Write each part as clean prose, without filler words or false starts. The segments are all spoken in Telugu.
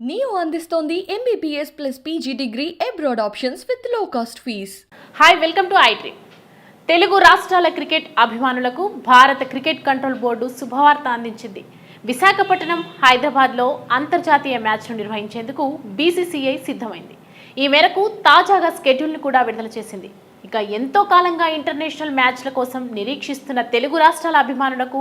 నియో అందిస్తోంది MBBS plus PG degree abroad options with లో cost fees. Hi, welcome to iDream. Telugu రాష్ట్రాల క్రికెట్ అభిమానులకు భారత క్రికెట్ కంట్రోల్ బోర్డు శుభవార్త అందించింది. విశాఖపట్నం, హైదరాబాద్లో అంతర్జాతీయ మ్యాచ్ను నిర్వహించేందుకు BCCI సిద్ధమైంది. ఈ మేరకు తాజాగా స్కెడ్యూల్ను కూడా విడుదల చేసింది. ఇక ఎంతో కాలంగా ఇంటర్నేషనల్ మ్యాచ్ల కోసం నిరీక్షిస్తున్న తెలుగు రాష్ట్రాల అభిమానులకు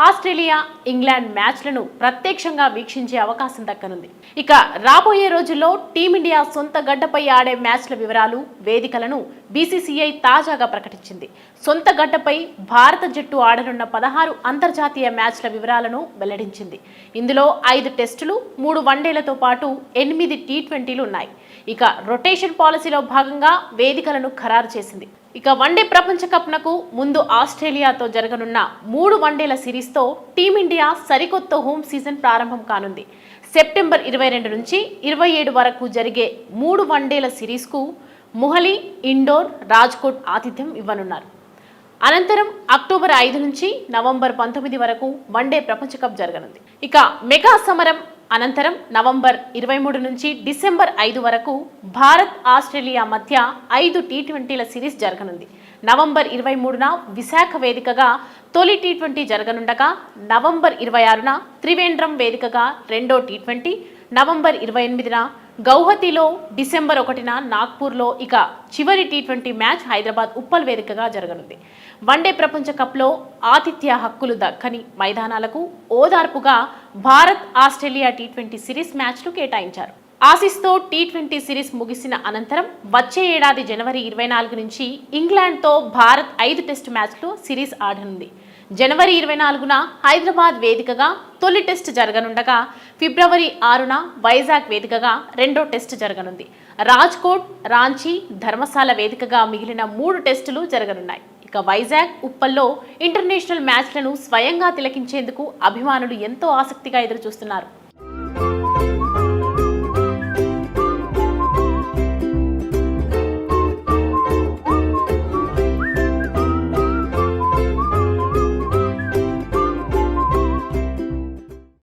ఆస్ట్రేలియా, ఇంగ్లాండ్ మ్యాచ్లను ప్రత్యక్షంగా వీక్షించే అవకాశం దక్కనుంది. ఇక రాబోయే రోజుల్లో టీమిండియా సొంత గడ్డపై ఆడే మ్యాచ్ల వివరాలు, వేదికలను BCCI తాజాగా ప్రకటించింది. సొంత గడ్డపై భారత జట్టు ఆడనున్న 16 అంతర్జాతీయ మ్యాచ్ల వివరాలను వెల్లడించింది. ఇందులో 5 టెస్టులు, 3 వన్డేలతో పాటు 8 T20లు ఉన్నాయి. ఇక రొటేషన్ పాలసీలో భాగంగా వేదికలను ఖరారు చేసింది. ఇక వన్డే ప్రపంచ కప్నకు ముందు ఆస్ట్రేలియాతో జరగనున్న 3 వన్డేల సిరీస్తో టీమిండియా సరికొత్త హోమ్ సీజన్ ప్రారంభం కానుంది. సెప్టెంబర్ 22 నుంచి 27 వరకు జరిగే 3 వన్డేల సిరీస్కు మొహాలీ, ఇండోర్, రాజ్కోట్ ఆతిథ్యం ఇవ్వనున్నారు. అనంతరం అక్టోబర్ 5 నుంచి నవంబర్ 19 వరకు వన్డే ప్రపంచ కప్ జరగనుంది. ఇక మెగా సమరం అనంతరం నవంబర్ 23 నుంచి డిసెంబర్ 5 వరకు భారత్, ఆస్ట్రేలియా మధ్య 5 T20ల సిరీస్ జరగనుంది. నవంబర్ 23న విశాఖ వేదికగా తొలి T20 జరగనుండగా నవంబర్ 26న త్రివేంద్రం వేదికగా రెండో T20, నవంబర్ 28న గౌహతిలో, డిసెంబర్ 1న నాగ్పూర్లో, ఇక చివరి T20 మ్యాచ్ హైదరాబాద్ ఉప్పల్ వేదికగా జరగనుంది. వన్డే ప్రపంచ కప్లో ఆతిథ్య హక్కులు దక్కని మైదానాలకు ఓదార్పుగా భారత్, ఆస్ట్రేలియా T20 సిరీస్ మ్యాచ్లు కేటాయించారు. ఆసీస్తో T20 సిరీస్ ముగిసిన అనంతరం వచ్చే ఏడాది జనవరి 24 నుంచి ఇంగ్లాండ్తో భారత్ 5 టెస్టు మ్యాచ్లు సిరీస్ ఆడనుంది. జనవరి 24న హైదరాబాద్ వేదికగా తొలి టెస్ట్ జరగనుండగా ఫిబ్రవరి 6న వైజాగ్ వేదికగా రెండో టెస్ట్ జరగనుంది. రాజ్కోట్, రాంచీ, ధర్మశాల వేదికగా మిగిలిన 3 టెస్టులు జరగనున్నాయి. ఇక వైజాగ్, ఉప్పల్లో ఇంటర్నేషనల్ మ్యాచ్లను స్వయంగా తిలకించేందుకు అభిమానులు ఎంతో ఆసక్తిగా ఎదురుచూస్తున్నారు.